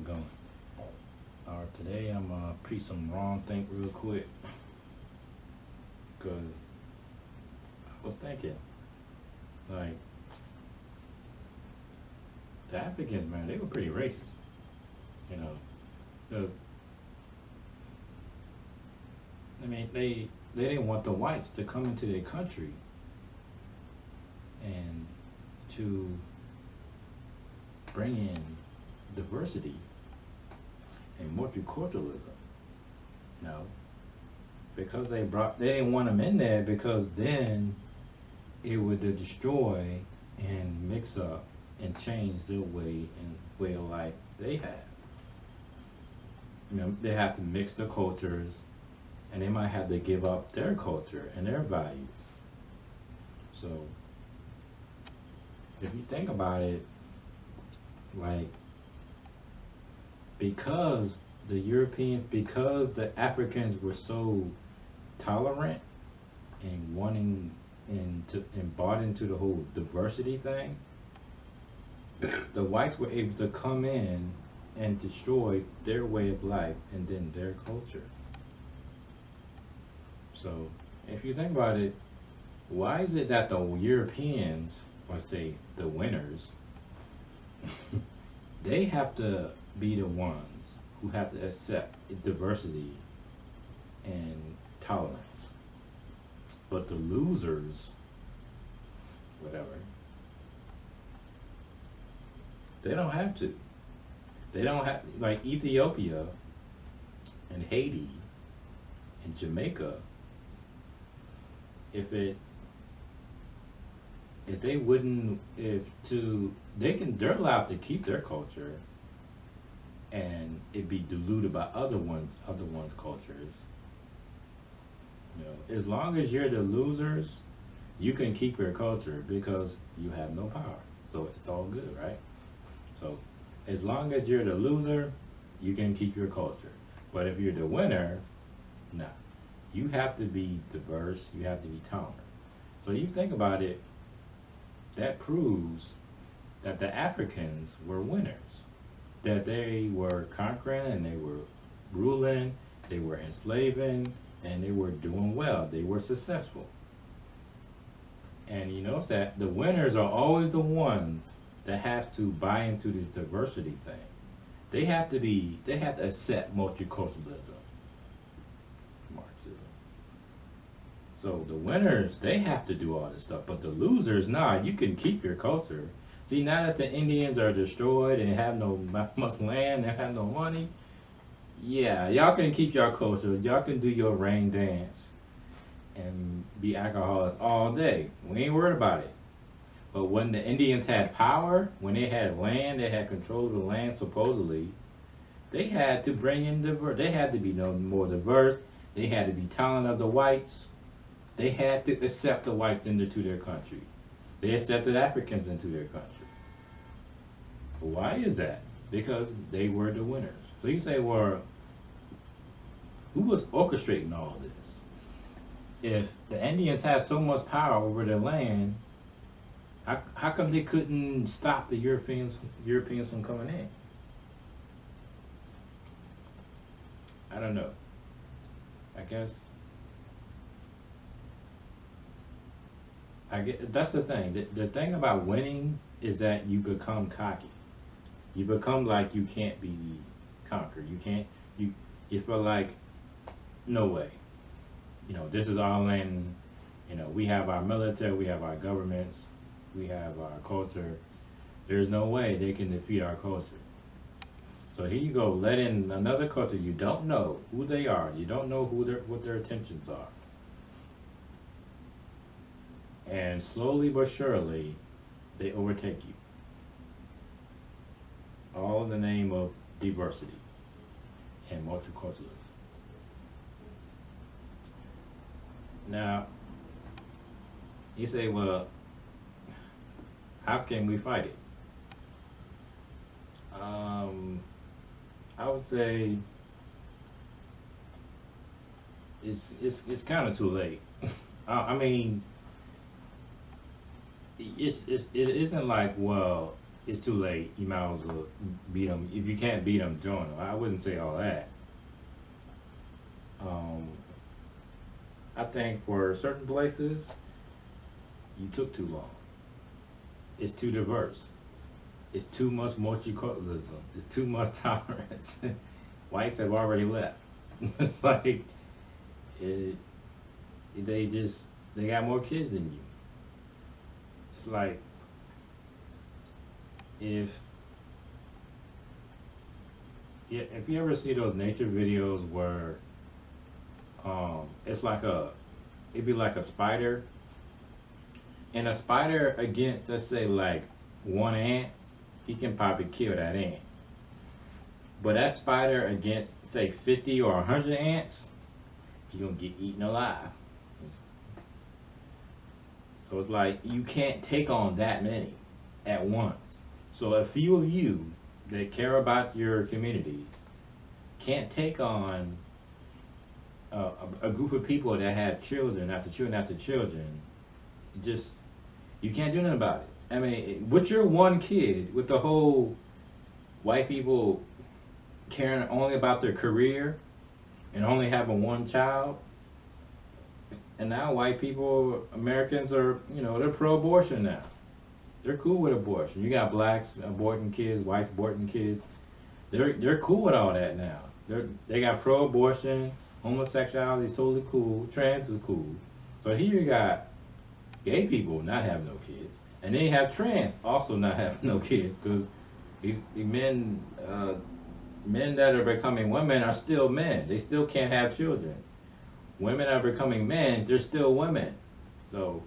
Going. All right, today I'm preach some wrong think real quick because I was thinking like the Africans, man, they were pretty racist, you know. 'Cause, I mean, they didn't want the whites to come into their country and to bring in diversity and multiculturalism, you know, because they didn't want them in there because then it would destroy and mix up and change their way of life they have. You know, they have to mix the cultures, and they might have to give up their culture and their values. So, if you think about it, like because the Africans were so tolerant and wanting and bought into the whole diversity thing, the whites were able to come in and destroy their way of life and then their culture. So if you think about it, why is it that the Europeans, or say the winners, they have to be the ones who have to accept diversity and tolerance, but the losers, whatever, they don't have to. They don't have, like Ethiopia and Haiti and Jamaica. If they wouldn't, if to they're allowed to keep their culture and it be diluted by other ones cultures. You know, as long as you're the losers, you can keep your culture because you have no power. So it's all good, right? So as long as you're the loser, you can keep your culture. But if you're the winner, nah. You have to be diverse, you have to be tolerant. So you think about it, that proves that the Africans were winners. That they were conquering and they were ruling, they were enslaving, and they were doing well. They were successful. And you notice that the winners are always the ones that have to buy into this diversity thing. They have to accept multiculturalism, Marxism. So the winners, they have to do all this stuff, but the losers, nah, you can keep your culture. See, now that the Indians are destroyed and have no much land, they have no money, yeah, y'all can keep your culture. Y'all can do your rain dance and be alcoholics all day. We ain't worried about it. But when the Indians had power, when they had land, they had control of the land supposedly, they had to bring in they had to be no more diverse. They had to be tolerant of the whites. They had to accept the whites into their country. They accepted Africans into their country. Why is that? Because they were the winners. So you say, well, who was orchestrating all this? If the Indians had so much power over their land, how come they couldn't stop the Europeans from coming in? I don't know. I guess that's the thing. The thing about winning is that you become cocky. You become like you can't be conquered. You feel like, no way. You know, this is our land. You know, we have our military, we have our governments, we have our culture. There's no way they can defeat our culture. So here you go, let in another culture. You don't know who they are. You don't know what their intentions are. And slowly but surely, they overtake you. All in the name of diversity and multiculturalism. Now, you say, well, how can we fight it? I would say it's kind of too late. I mean, it isn't like, well, it's too late. You might as well beat them. If you can't beat them, join them. I wouldn't say all that. Um, I think for certain places, you took too long. It's too diverse. It's too much multiculturalism. It's too much tolerance. Whites have already left. It's like it, they got more kids than you. It's like if yeah, if you ever see those nature videos where it's like it'd be like a spider, and a spider against, let's say, like one ant, he can probably kill that ant. But that spider against, say, 50 or 100 ants, he gonna get eaten alive. So it's like you can't take on that many at once. So a few of you that care about your community can't take on a group of people that have children after children after children. Just you can't do nothing about it. I mean, with your one kid, with the whole white people caring only about their career and only having one child, and now white people, Americans are, they're pro-abortion now. They're cool with abortion. You got blacks aborting kids, whites aborting kids. They're cool with all that now. They got pro-abortion, homosexuality is totally cool, trans is cool. So here you got gay people not having no kids, and then you have trans also not having no kids, because these men that are becoming women are still men. They still can't have children. Women are becoming men, they're still women. So,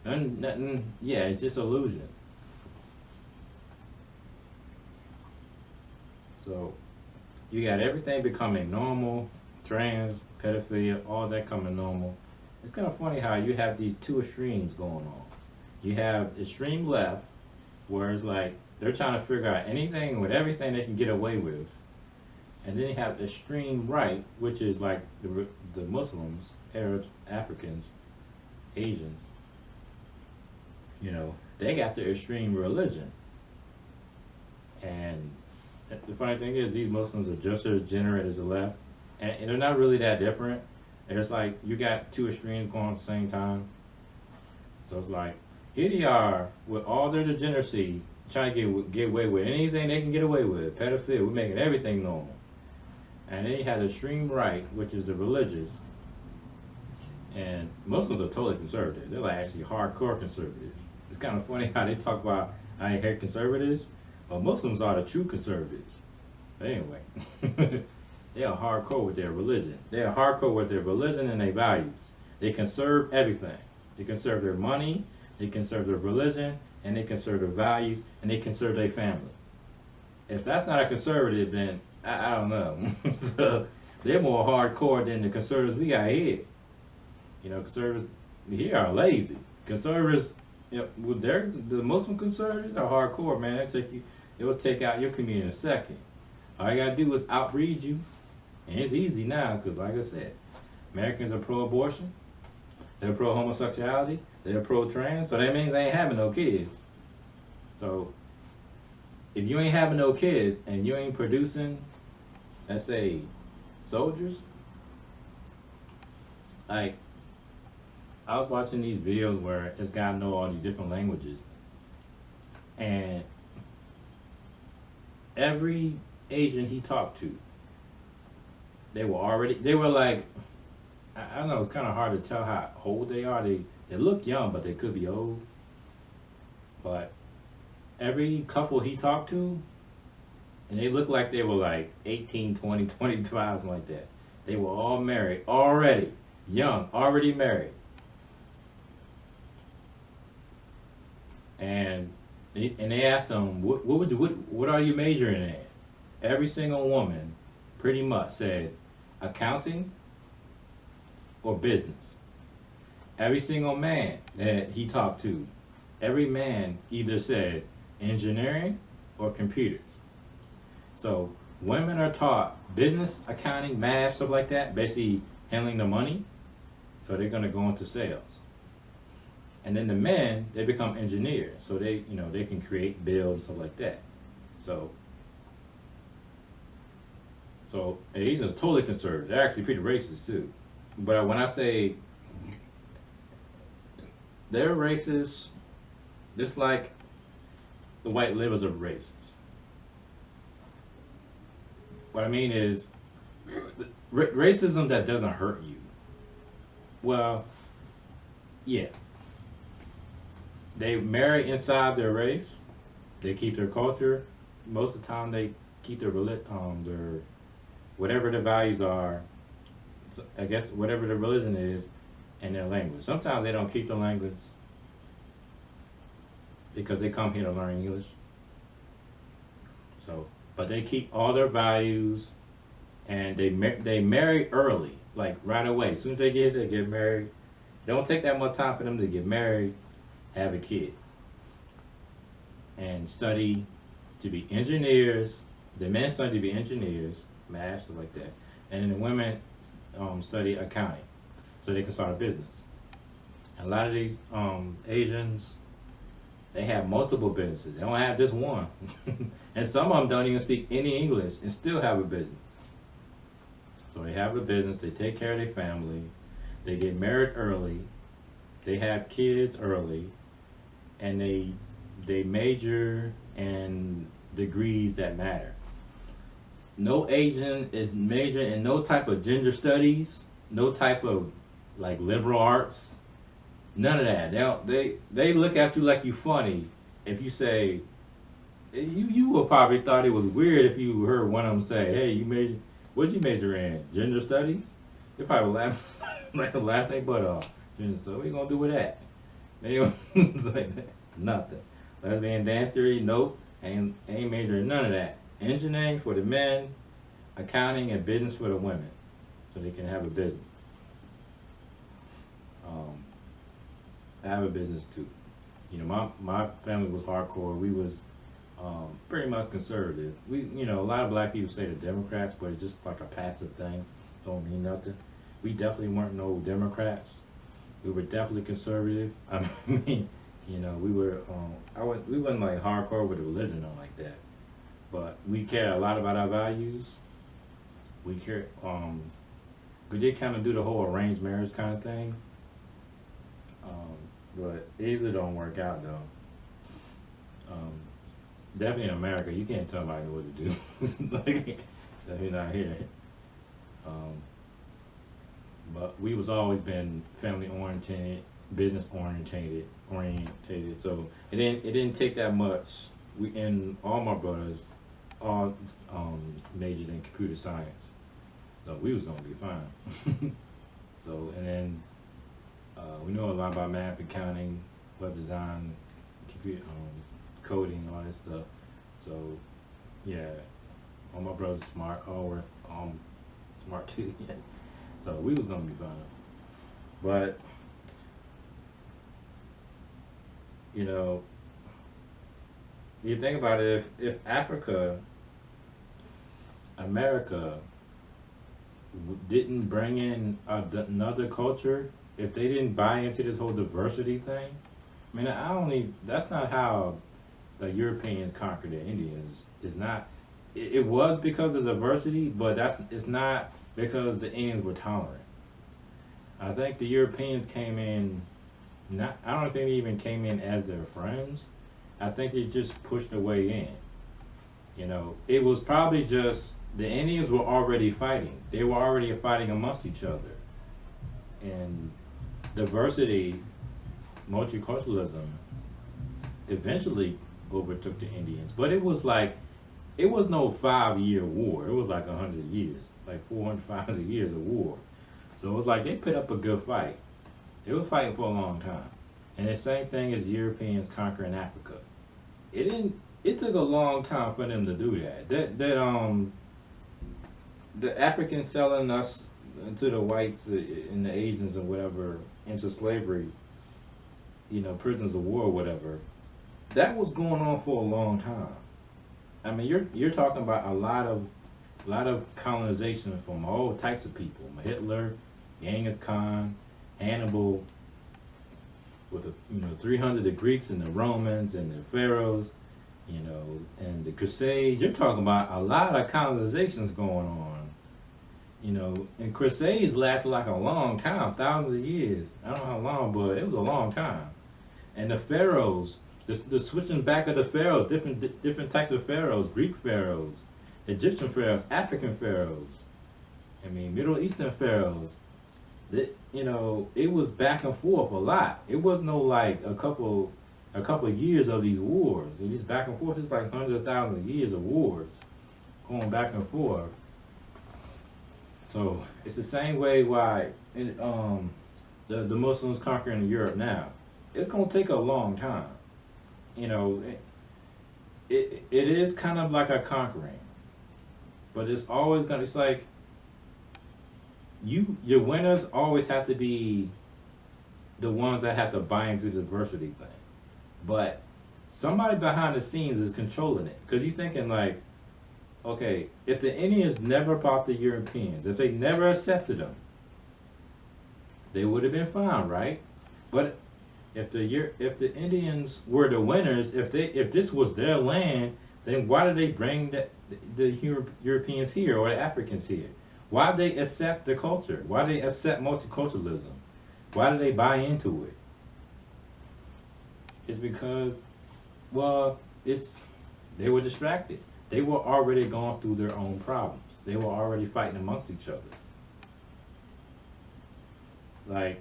nothing, yeah, it's just illusion. So, you got everything becoming normal, trans, pedophilia, all that coming normal. It's kind of funny how you have these two extremes going on. You have extreme left, where it's like they're trying to figure out anything with everything they can get away with. And then you have extreme right, which is like the Muslims, Arabs, Africans, Asians. They got their extreme religion. And the funny thing is, these Muslims are just as degenerate as the left. And they're not really that different. It's like you got two extremes going at the same time. So it's like, here they are with all their degeneracy, trying to get away with anything they can get away with. Pedophilia, we're making everything normal. And then you have the extreme right, which is the religious. And Muslims are totally conservative. They're like actually hardcore conservative. It's kind of funny how they talk about I hate conservatives, but Muslims are the true conservatives. But anyway, they are hardcore with their religion. They are hardcore with their religion and their values. They conserve everything. They conserve their money, they conserve their religion, and they conserve their values, and they conserve their family. If that's not a conservative, then I don't know. So they're more hardcore than the conservatives we got here. Conservatives here are lazy. Conservatives, the Muslim conservatives are hardcore, man. They will take out your community in a second. All you gotta do is outbreed you, and it's easy now, because like I said, Americans are pro-abortion, they're pro-homosexuality, they're pro-trans, so that means they ain't having no kids. So if you ain't having no kids and you ain't producing, let's say, soldiers, like, I was watching these videos where this guy know all these different languages, and every Asian he talked to, they were like, I don't know, it's kind of hard to tell how old they are. They look young, but they could be old. But every couple he talked to, and they looked like they were like 18, 20, 25, something like that. They were all married already, young, already married. And they asked them, what are you majoring in? Every single woman pretty much said accounting or business. Every single man that he talked to, every man either said engineering or computers. So women are taught business, accounting, math, stuff like that, basically handling the money. So they're going to go into sales. And then the men, they become engineers, so they can create, build, and stuff like that. So, so Asians are totally conservative. They're actually pretty racist too. But when I say they're racist, just like the white liberals are racist. What I mean is, racism that doesn't hurt you. Well, yeah, they marry inside their race. They keep their culture. Most of the time, they keep their whatever their values are. I guess whatever their religion is, and their language. Sometimes they don't keep the language because they come here to learn English. So, but they keep all their values, and they marry early, like right away. As soon as they get married. It don't take that much time for them to get married, have a kid, and study to be engineers. The men study to be engineers, math, stuff like that, and then the women study accounting, so they can start a business. And a lot of these Asians, they have multiple businesses. They don't have just one, and some of them don't even speak any English and still have a business. So they have a business. They take care of their family. They get married early. They have kids early, and they major in degrees that matter. No Asian is majoring in no type of gender studies, no type of like liberal arts, none of that. They look at you like you funny if you say, you would probably thought it was weird if you heard one of them say, hey, what'd you major in? Gender studies? They probably laugh like their butt off. Gender studies, what you gonna do with that? They like nothing. Lesbian dance theory, nope. Ain't majoring in none of that. Engineering for the men, accounting and business for the women, so they can have a business. I have a business too. My family was hardcore. We was pretty much conservative. A lot of black people say they're Democrats, but it's just like a passive thing. Don't mean nothing. We definitely weren't no Democrats. We were definitely conservative. I mean, we were. We wasn't like hardcore with the religion or like that, but we care a lot about our values. We care. We did kind of do the whole arranged marriage kind of thing, but it usually don't work out though. Definitely in America, you can't tell somebody what to do. Like, definitely not here. But we was always been family oriented, business orientated. So it didn't take that much. And all my brothers all majored in computer science, so we was gonna be fine. So and then we know a lot about math, accounting, web design, computer, coding, all that stuff. So yeah, all my brothers smart. All were smart too. Yeah. So we was gonna be fine. But you think about it, if America didn't bring in another culture, if they didn't buy into this whole diversity thing, I mean, that's not how the Europeans conquered the Indians. It's not. It was because of diversity, but it's not because the Indians were tolerant. I think the Europeans came in. I don't think they even came in as their friends. I think they just pushed their way in. It was probably just the Indians were already fighting. They were already fighting amongst each other. And diversity, multiculturalism, eventually overtook the Indians. But it was no 5-year war. It was like 100 years, like 400, 500 years of war. So it was like they put up a good fight. They were fighting for a long time. And the same thing as Europeans conquering Africa. It took a long time for them to do that. The Africans selling us to the whites and the Asians and whatever into slavery, prisoners of war or whatever, that was going on for a long time. I mean, you're talking about a lot of colonization from all types of people. Hitler, Genghis Khan, Hannibal, with the, 300 the Greeks and the Romans and the pharaohs, and the Crusades. You're talking about a lot of colonizations going on. And Crusades lasted like a long time, thousands of years. I don't know how long, but it was a long time. And the pharaohs, the switching back of the pharaohs, different types of pharaohs, Greek pharaohs, Egyptian pharaohs, African pharaohs. Middle Eastern pharaohs. It was back and forth a lot. It was no like a couple of years of these wars. It was back and forth. It's like hundreds of thousands of years of wars going back and forth. So it's the same way why the Muslims conquering Europe now. It's gonna take a long time. It is kind of like a conquering, but it's always gonna. It's like your winners always have to be the ones that have to buy into the diversity thing. But somebody behind the scenes is controlling it. Because you're thinking like, okay, if the Indians never bought the Europeans, if they never accepted them, they would have been fine, right? But if the Indians were the winners, if this was their land, then why did they bring the Europeans here or the Africans here? Why did they accept the culture? Why did they accept multiculturalism? Why did they buy into it? It's because, they were distracted. They were already going through their own problems. They were already fighting amongst each other. Like,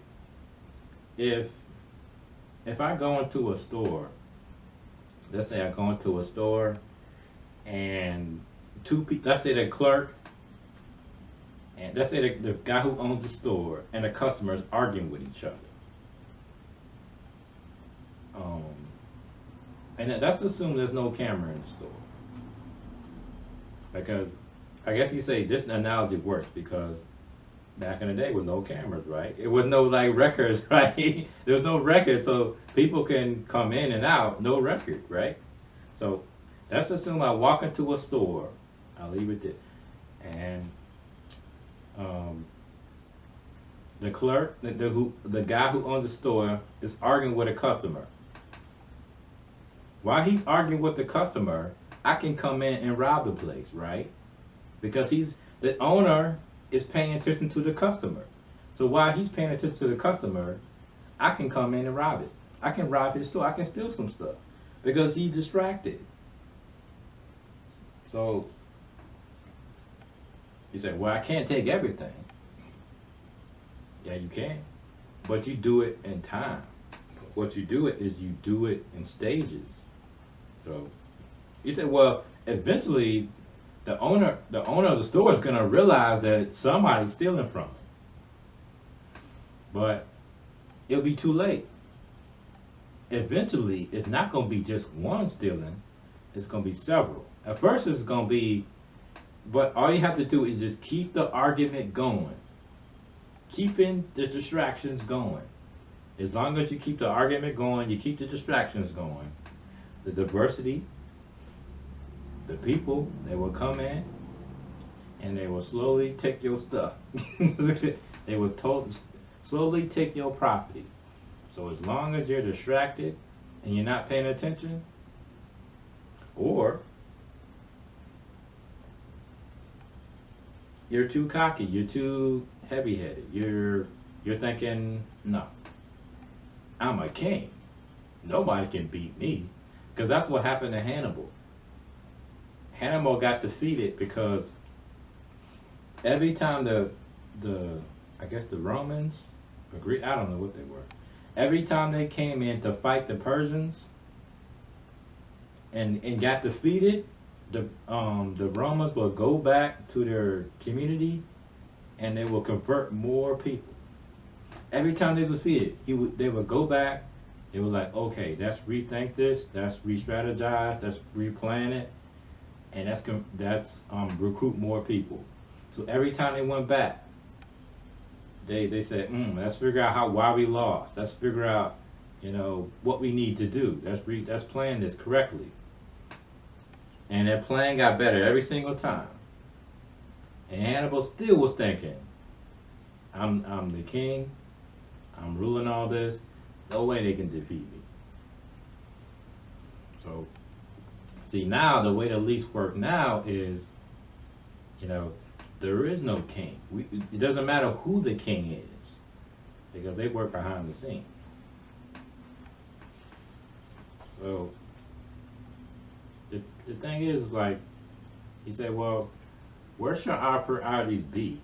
if I go into a store, let's say I go into a store and two people, let's say the clerk, and let's say the guy who owns the store and the customers arguing with each other. And let's assume there's no camera in the store. Because I guess you say this analogy works because back in the day with no cameras, right? It was no like records, right? There was no record, so people can come in and out, no record, right? So let's assume I walk into a store. I'll leave it there. And the clerk, the guy who owns the store is arguing with a customer. While he's arguing with the customer, I can come in and rob the place, right? Because the owner is paying attention to the customer. So while he's paying attention to the customer, I can come in and rob it. I can rob his store. I can steal some stuff because he's distracted. So you say, well, I can't take everything. Yeah, you can, but you do it in time. What you do is you do it in stages. So you say, well, eventually the owner of the store is gonna realize that somebody's stealing from him. But it'll be too late. Eventually, it's not gonna be just one stealing, it's gonna be several. At first it's gonna be, but all you have to do is just keep the argument going. Keeping the distractions going. As long as you keep the argument going, you keep the distractions going. The diversity, the people, they will come in and they will slowly take your stuff. They will slowly take your property. So as long as you're distracted and you're not paying attention, or you're too cocky, you're too heavy-headed, you're thinking, no, I'm a king. Nobody can beat me. Because that's what happened to Hannibal. Hannibal got defeated because every time the Romans, I don't know what they were. Every time they came in to fight the Persians and got defeated, the Romans will go back to their community and they will convert more people. Every time they were defeated, they would go back. They were like, okay, let's rethink this, let's re-strategize, let's replan it, and that's recruit more people. So every time they went back, they said, let's figure out why we lost. Let's figure out, what we need to do. Let's plan this correctly. And that plan got better every single time. And Hannibal still was thinking, I'm the king, I'm ruling all this, No way they can defeat me. So, see, now the way the leagues work now is, you know, there is no king. It doesn't matter who the king is because they work behind the scenes. So, the thing is, like, you say, well, where should our priorities be?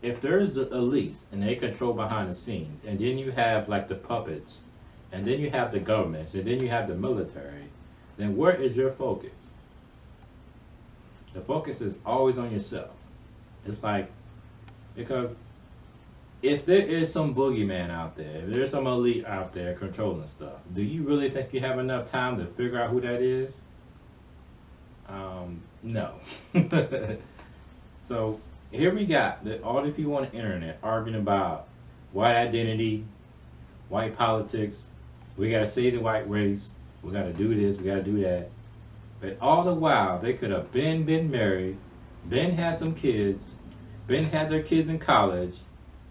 If there's the elites and they control behind the scenes, and then you have like the puppets, and then you have the governments, and then you have the military, then where is your focus? The focus is always on yourself. It's like, because if there is some boogeyman out there, if there's some elite out there controlling stuff, do you really think you have enough time to figure out who that is? No. So here we got all the people on the internet arguing about white identity, white politics. We gotta save the white race. We gotta do this. We gotta do that. But all the while, they could have been married, been had some kids, been had their kids in college,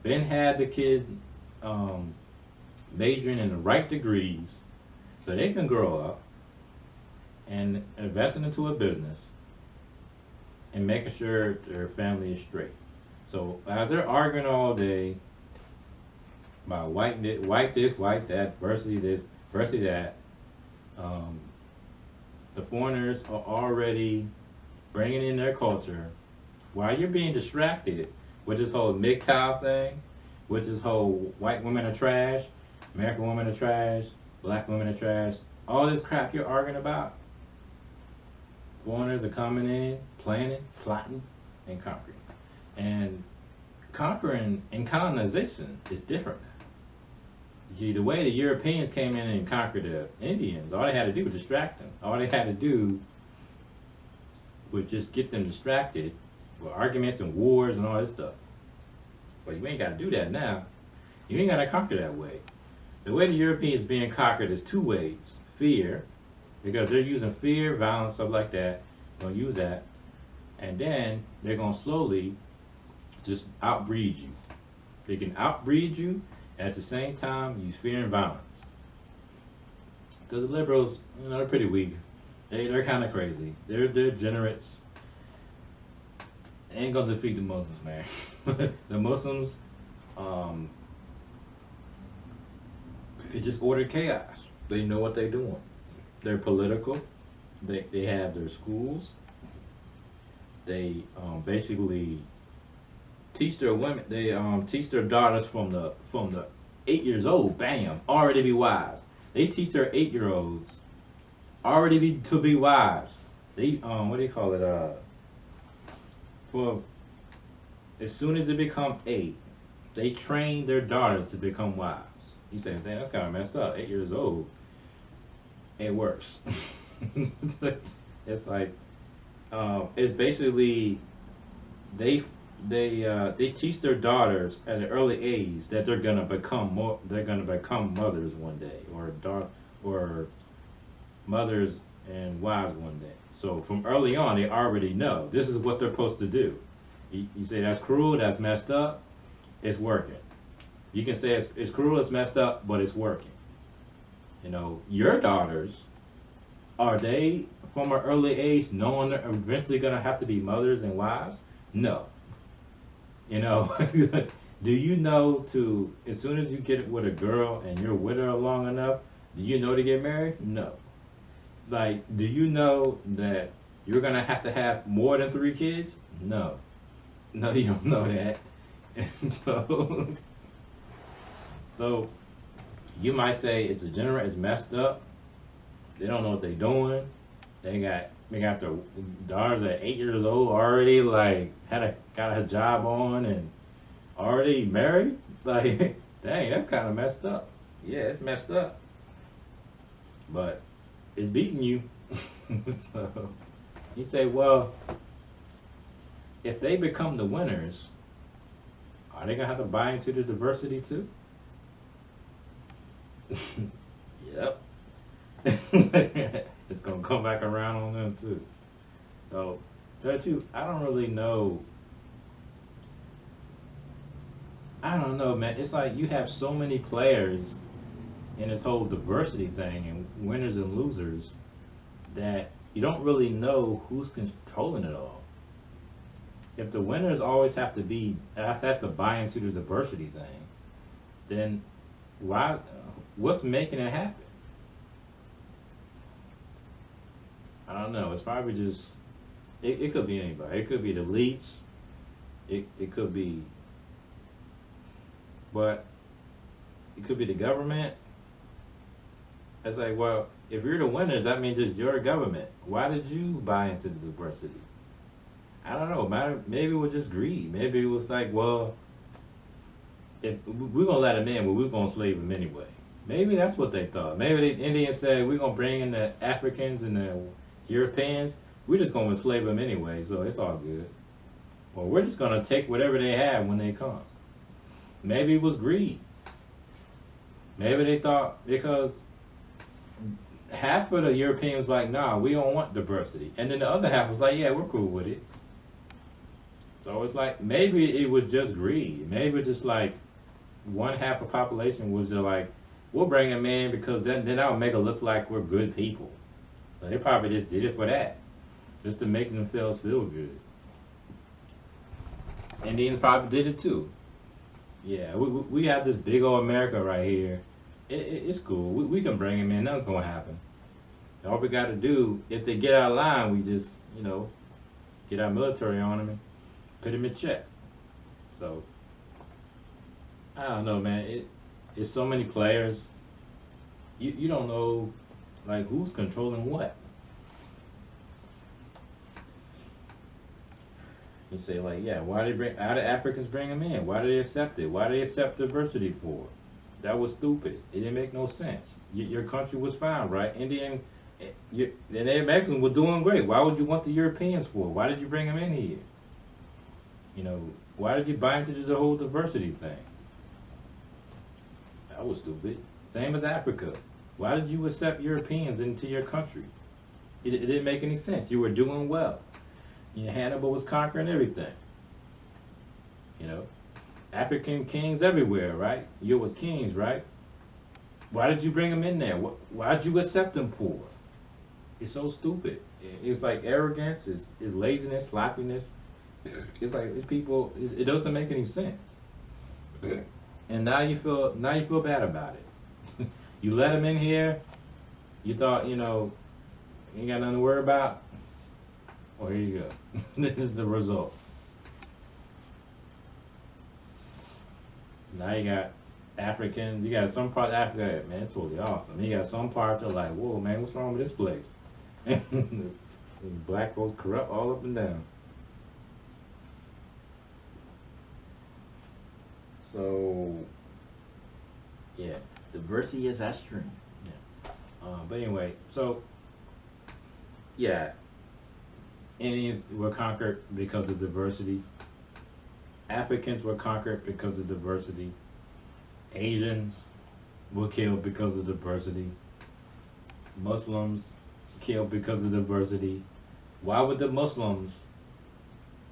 been had the kids majoring in the right degrees, so they can grow up and investing into a business and making sure their family is straight. So as they're arguing all day about white this, white that, diversity this, diversity that, the foreigners are already bringing in their culture while you're being distracted with this whole MGTOW thing, with this whole white women are trash, American women are trash, black women are trash, all this crap you're arguing about. Foreigners are coming in, planning, plotting, and conquering. And conquering and colonization is different. See, the way the Europeans came in and conquered the Indians, all they had to do was distract them. All they had to do was just get them distracted with arguments and wars and all this stuff. But you ain't got to do that now. You ain't got to conquer that way. The way the Europeans being conquered is two ways. Fear, because they're using fear, violence, stuff like that. They're going to use that. And then they're going to slowly just outbreed you. They can outbreed you, at the same time use fear and violence. Because the liberals, you know, they're pretty weak. They're kind of crazy. They're degenerates. They ain't going to defeat the Muslims, man. The Muslims, it's just ordered chaos. They know what they're doing. They're political. They have their schools. They basically teach their women. They teach their daughters from the 8 years old. Bam, already be wives. They teach their 8-year-olds already to be wives. They what do you call it? For as soon as they become 8, they train their daughters to become wives. You say, "Damn, that's kind of messed up." 8 years old. It works. It's like it's basically they teach their daughters at an early age that they're gonna become mothers one day, or mothers and wives one day. So from early on, they already know this is what they're supposed to do. You say that's cruel, that's messed up. It's working. You can say it's cruel, it's messed up, but it's working. You know, your daughters, are they from an early age knowing they're eventually gonna have to be mothers and wives? No. You know, do you know as soon as you get it with a girl and you're with her long enough, do you know to get married? No. Like, do you know that you're gonna have to have more than 3 kids? No. No, you don't know that. And so you might say it's degenerate, it's messed up. They don't know what they're doing. They got their daughters at 8 years old already like got a job on and already married. Like, dang, that's kind of messed up. Yeah, it's messed up. But it's beating you. So you say, well, if they become the winners, are they gonna have to buy into the diversity too? Yep. It's gonna come back around on them too. So, tell you the truth, I don't really know. I don't know, man. It's like you have so many players in this whole diversity thing and winners and losers, that you don't really know who's controlling it all. If the winners always have to be has to buy into the diversity thing, then why? What's making it happen? I don't know. It's probably just it could be anybody. It could be the elites. It could be, but it could be the government. It's like, well, if you're the winners, that means it's your government. Why did you buy into the diversity? I don't know. Maybe it was just greed. Maybe it was like, well, if we're gonna let him in, but we're gonna slave him anyway. Maybe that's what they thought. Maybe the Indians said, we're gonna bring in the Africans and the Europeans. We're just gonna enslave them anyway, so it's all good. Well, we're just gonna take whatever they have when they come. Maybe it was greed. Maybe they thought because half of the Europeans like, nah, we don't want diversity, and then the other half was like, yeah, we're cool with it. So it's like maybe it was just greed. Maybe it's just like one half of the population was just like, we'll bring them in because then that would make it look like we're good people. But they probably just did it for that, just to make themselves feel good. Indians probably did it too. Yeah, we have this big old America right here. It's cool. We can bring them in. Nothing's gonna happen. All we got to do, if they get out of line, we just get our military on them and put them in check. So I don't know, man. It's so many players. You don't know like who's controlling what. You say like, yeah, why how did Africans bring them in? Why did they accept it? Why did they accept diversity for? That was stupid. It didn't make no sense. Your country was fine, right? And the Mexicans were doing great. Why would you want the Europeans for? Why did you bring them in here? Why did you buy into the whole diversity thing? That was stupid. Same as Africa. Why did you accept Europeans into your country? It didn't make any sense. You were doing well. Hannibal was conquering everything. African kings everywhere, right? You was kings, right? Why did you bring them in there? Why did you accept them for? It's so stupid. It's like arrogance, is laziness, sloppiness. It's like people. It doesn't make any sense. And now you feel bad about it. You let them in here. You thought you ain't got nothing to worry about. Well, here you go. This is the result. Now you got African. You got some part of Africa, man, it's totally awesome. You got some parts that are like, whoa, man, what's wrong with this place? Black folks corrupt all up and down. So, yeah, diversity is our strength. Yeah. But anyway, so, yeah, Indians were conquered because of diversity. Africans were conquered because of diversity. Asians were killed because of diversity. Muslims killed because of diversity. Why would the Muslims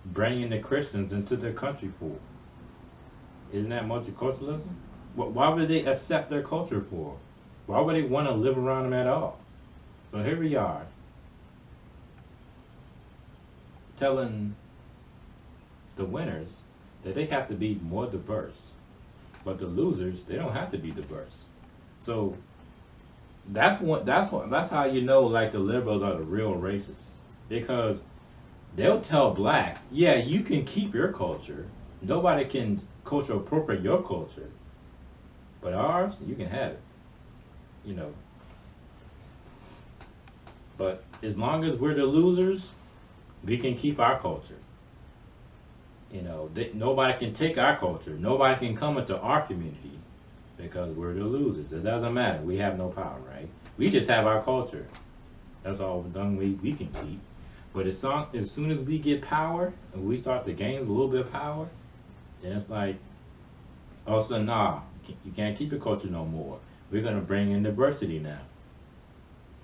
bring in the Christians into their country for? Isn't that multiculturalism? Why would they accept their culture for? Why would they want to live around them at all? So here we are, telling the winners that they have to be more diverse, but the losers, they don't have to be diverse. So that's how you know like the liberals are the real racists, because they'll tell blacks, yeah, you can keep your culture, nobody can culture appropriate your culture, but ours, you can have it, but as long as we're the losers, we can keep our culture. Nobody can take our culture. Nobody can come into our community because we're the losers. It doesn't matter. We have no power, right? We just have our culture. That's all we can keep. But as soon as we get power and we start to gain a little bit of power, then it's like, all of a sudden, nah, you can't keep your culture no more. We're going to bring in diversity now.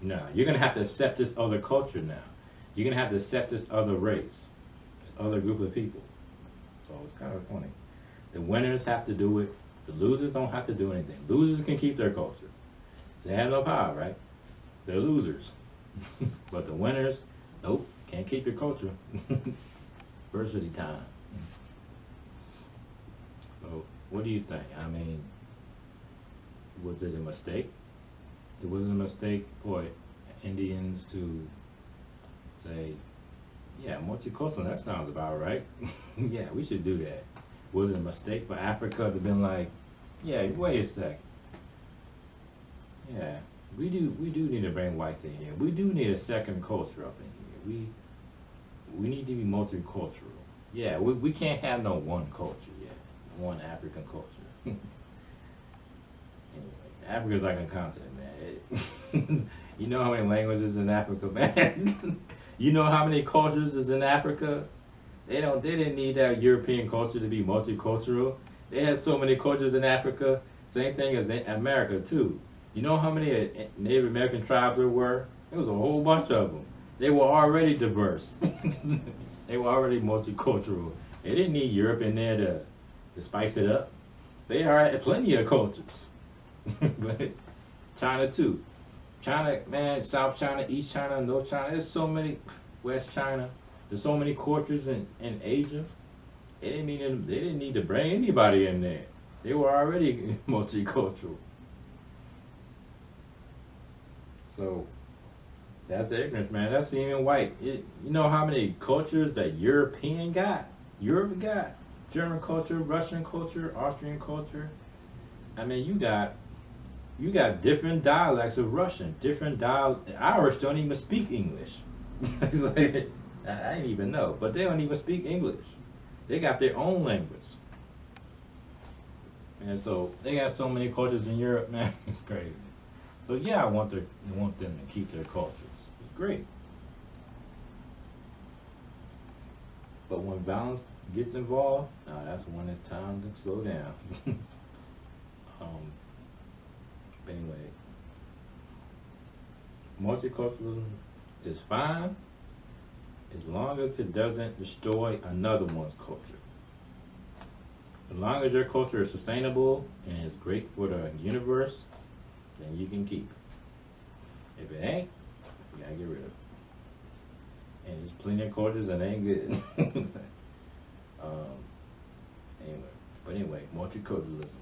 No, you're going to have to accept this other culture now. You're going to have to accept this other race, this other group of people. So it's kind of funny. The winners have to do it. The losers don't have to do anything. Losers can keep their culture. They have no power, right? They're losers. But the winners, nope, can't keep your culture. Diversity time. So, what do you think? I mean, was it a mistake? It wasn't a mistake for Indians to say, yeah, multicultural, that sounds about right. Yeah, we should do that. Was it a mistake for Africa to have been like, yeah, wait a sec. Yeah, we do need to bring whites in here. We do need a second culture up in here. We need to be multicultural. Yeah, we can't have no one culture yet. One African culture. Anyway, Africa's like a continent, man. You know how many languages in Africa, man? You know how many cultures is in Africa? They didn't need that European culture to be multicultural. They had so many cultures in Africa. Same thing as in America too. You know how many Native American tribes there were? There was a whole bunch of them. They were already diverse. They were already multicultural. They didn't need Europe in there to spice it up. They had plenty of cultures. But China too. China, man, South China, East China, North China. There's so many, West China. There's so many cultures in Asia. They didn't need to bring anybody in there. They were already multicultural. So that's the ignorance, man. That's even white. You know how many cultures that European got? Europe got German culture, Russian culture, Austrian culture. I mean, you got different dialects of Russian, Irish don't even speak English. It's like, I didn't even know, but they don't even speak English. They got their own language. And so they got so many cultures in Europe, man, it's crazy. So yeah, I want them to keep their cultures. It's great. But when violence gets involved, that's when it's time to slow down. But anyway, multiculturalism is fine as long as it doesn't destroy another one's culture. As long as your culture is sustainable and is great for the universe, then you can keep it. If it ain't, you gotta get rid of it. And there's plenty of cultures that ain't good. Anyway, multiculturalism.